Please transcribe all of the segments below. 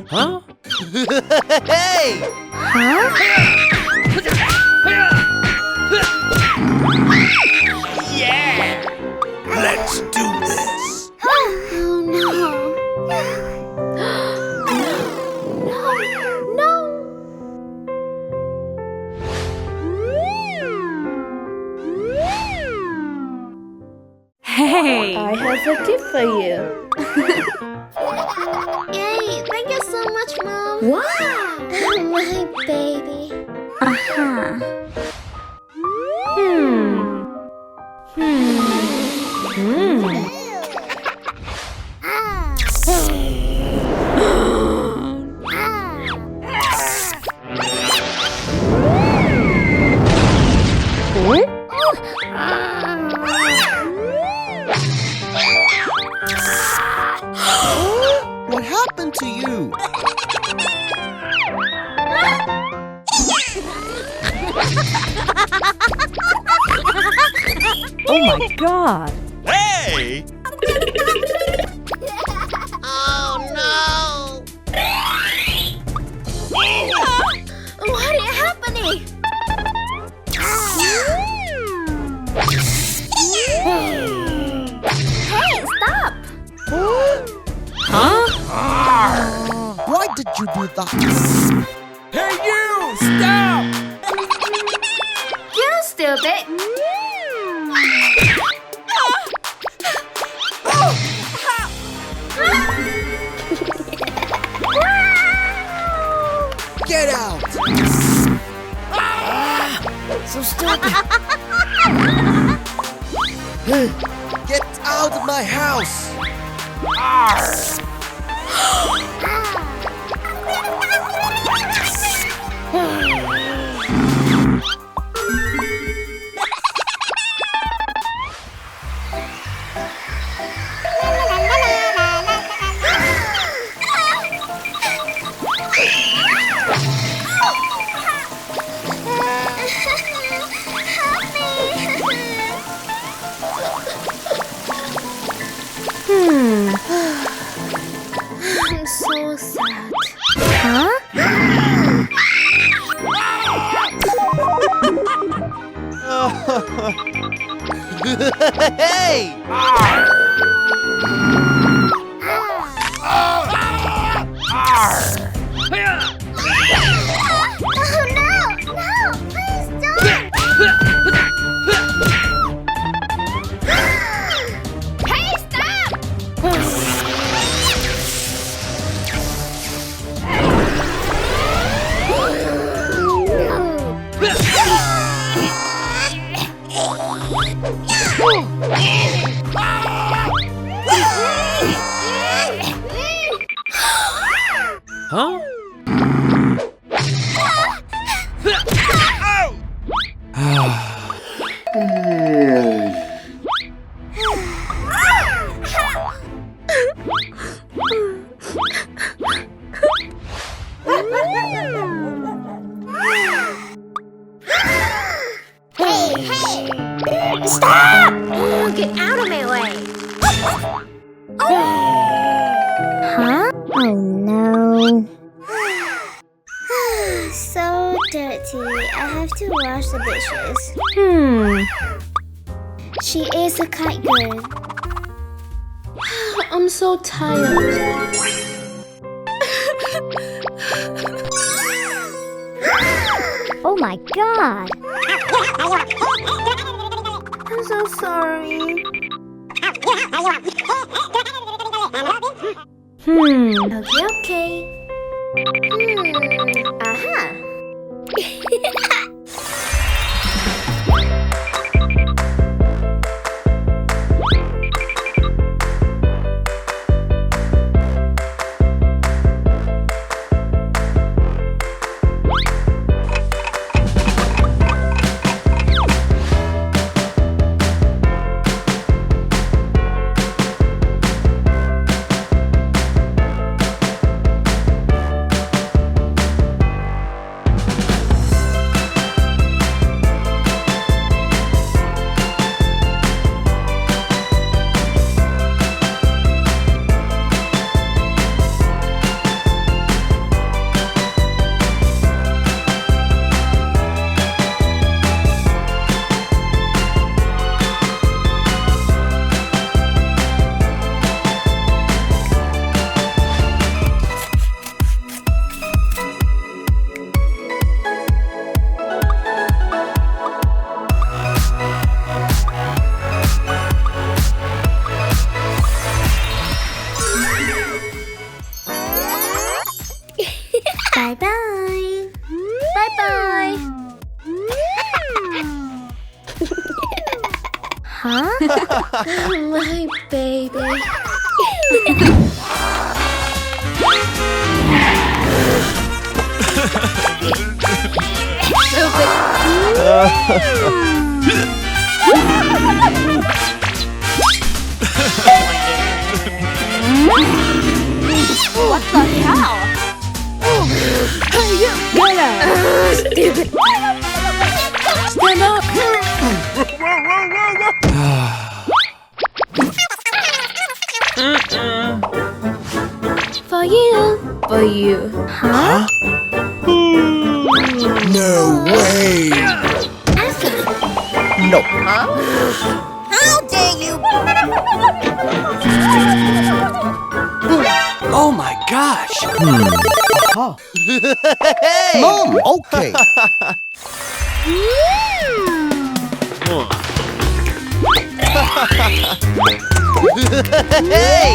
Huh? Hey! Huh? Yeah! Let's do this! Oh no. No. Hey! I have a gift for you. Yay, thank you so much, Mom. Wow. My baby. Uh-huh. What happened to you? Oh my god! Hey! Oh no! What is happening? Hey, stop! Huh? Why did you do that? Hey you! Stop! You stupid! Get out! So stupid! Get out of my house! I'm so sad. Huh? Hey! Oh no! No! Please don't! Hey, stop! Huh? Stop! Oh, get out of my way! Huh? Oh no. So dirty. I have to wash the dishes. She is a kite girl. I'm so tired. Oh my god! I'm so sorry. Okay. Aha. My baby. What the hell? Stupid. Stand up. For you. For you. Huh? No way! No. How dare you? Oh my gosh. Hey! Mom, okay. Hey!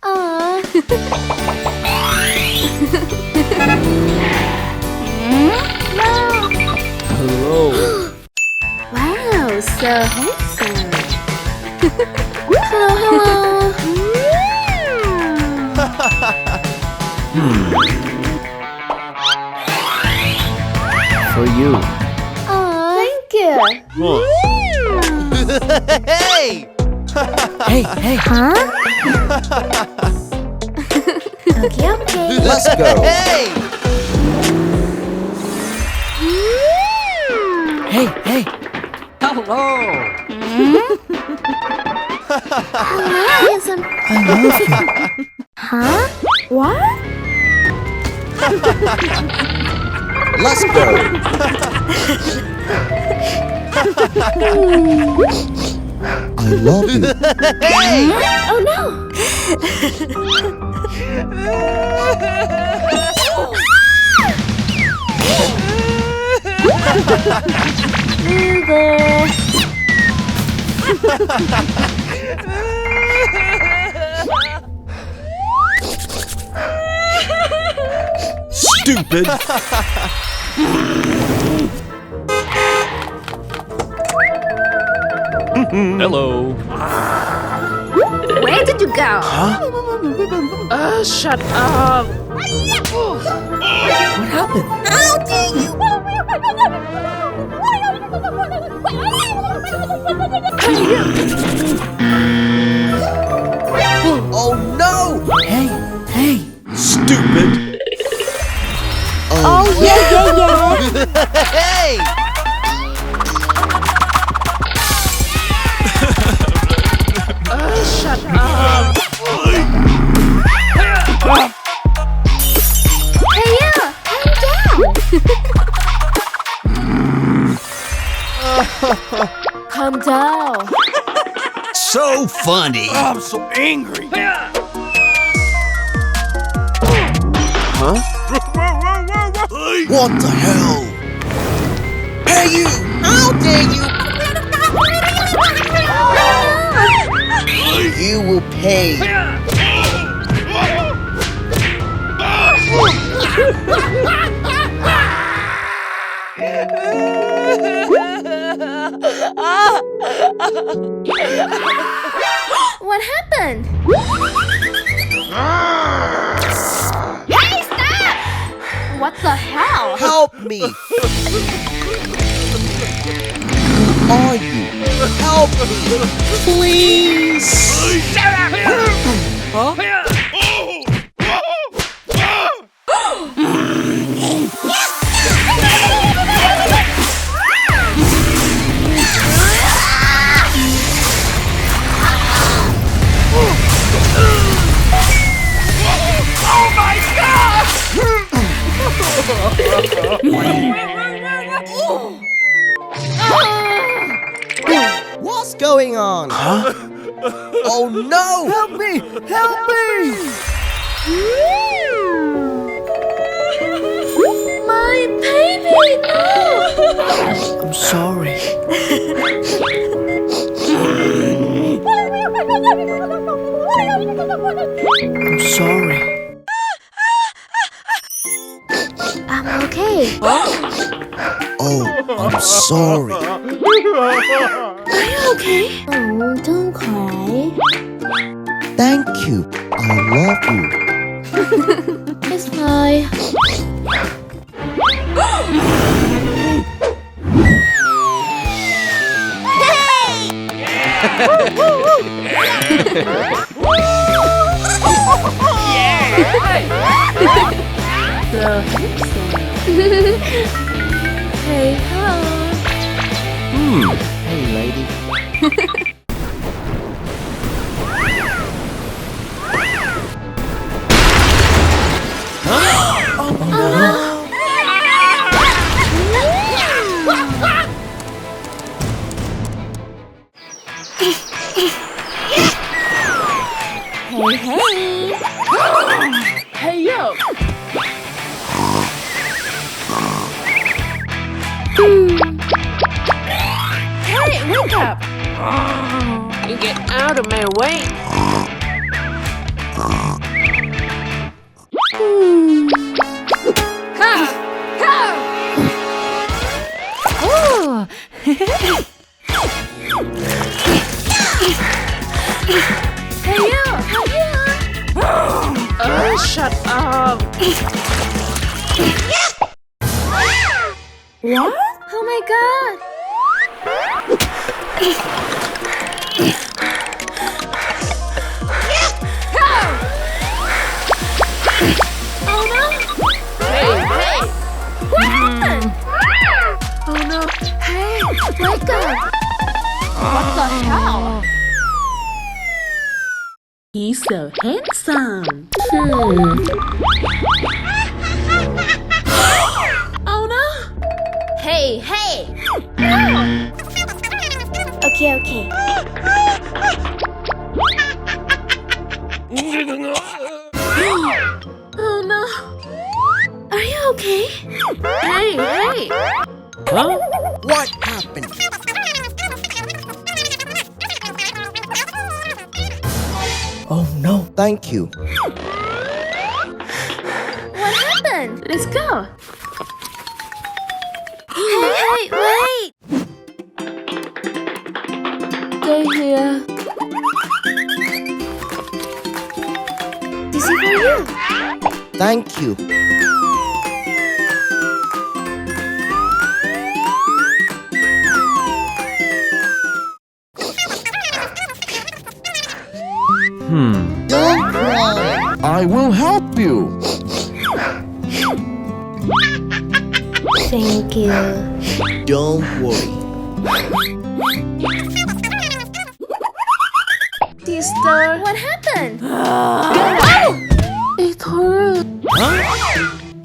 Aww. Hello. Wow, so handsome. Hello, For you. Aww. Thank you. Hey! Hey. Huh? Okay. Let's go. Hey! Hey. Hello. Hello, handsome. I love you. Huh? What? Let's go. I love you. Hey! Oh no. Google. Stupid! Hello. Where did you go? Shut up. What happened? How dare you? Oh no! Hey. Stupid! Oh, yeah. Hey! Shut up. Hey, you! Calm down. Calm down. So funny! I'm so angry! Huh? What the hell? Hey you! How dare you! You will pay. What happened? Hey, stop! What the hell? Help me! Who are you? Help me! Please! What's going on? Huh? Oh no! Help me! Help me! My baby, no! I'm sorry. I'm sorry. I'm okay. sorry. Okay. Oh, don't cry. Thank you. I love you. It's fine. Hey, hello. Hey, lady. Hey, hey. Hey, yo. Hey, wake up. You get out of my way. Ha! Ha! Oh! Hey, you! Oh, shut up! What? Oh my god. Oh no. Hey, hey! What happened? Oh no! Hey! Wake up. What the hell? He's so handsome. Oh no! Hey, hey. Okay, okay. Oh no! Are you okay? Hey, hey! Huh? What happened? Oh no. Thank you. What happened? Let's go! Hey, wait. Stay here. This is for you. Thank you. Don't cry. I will help you. Thank you. Don't worry. Sister, what happened? It hurts.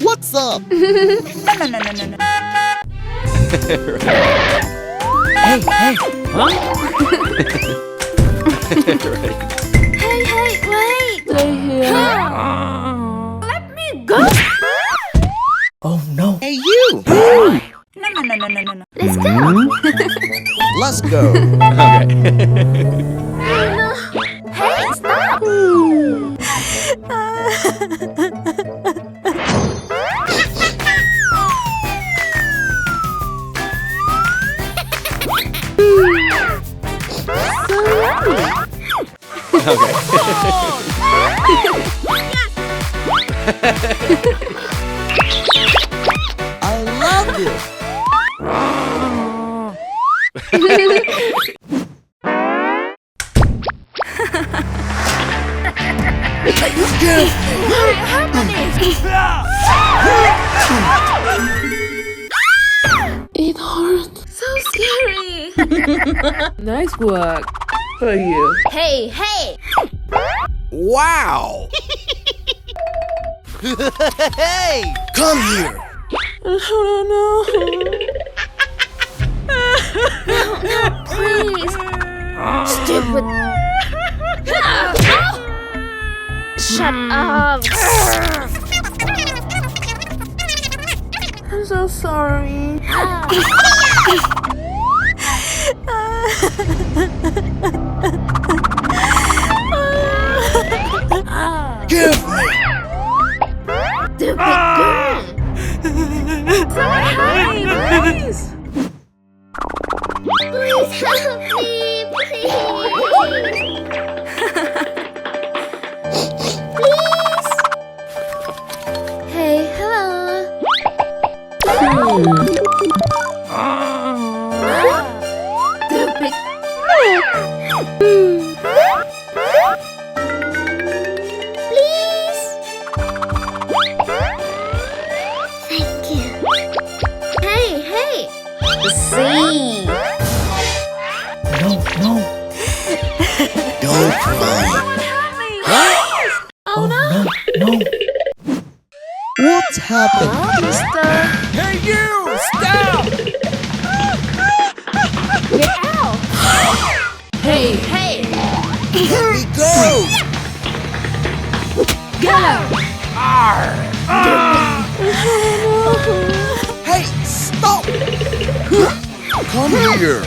What's up? Hey, hey! Huh? Hey, hey, wait. Stay here. Let me go. Oh no. Hey you. Let's go. Let's go. Okay. Hey, stop. Okay. I love you. It hurts. So scary. Nice work for you. Hey, hey. Wow. Hey, come here. Oh Please. Stupid. Shut up. I'm so sorry. Give me. Stupid girl. Please. Please help me, please. Please. Hey, hello. Stupid. Please. Thank you. Hey, hey. See. No, no. Don't cry. Oh no. No, no. What's happened? Mister. Hey, you! Stop! Get out. Hey, hey. Let me go! Go. Hey, stop! Come here!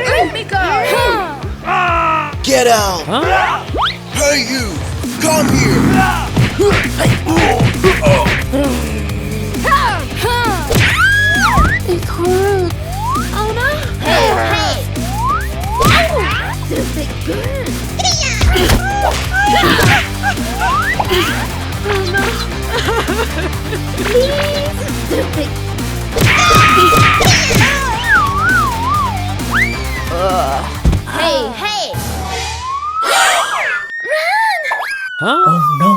Let me go. Get out! Hey, you! Come here! It hurts. Oh no. Hey, hey. Stupid girl. Oh no. Please. Stupid. Hey, hey. Huh? Oh, no.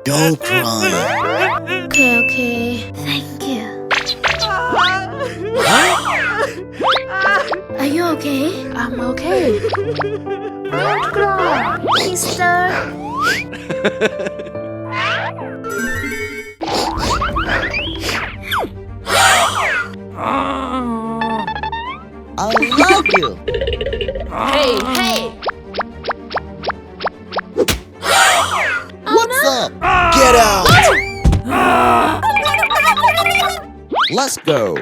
Don't cry. Okay, okay. Thank you. Are you okay? I'm okay. Don't cry, sister. I love you. Hey, hey. What's up? Get out! Let's go.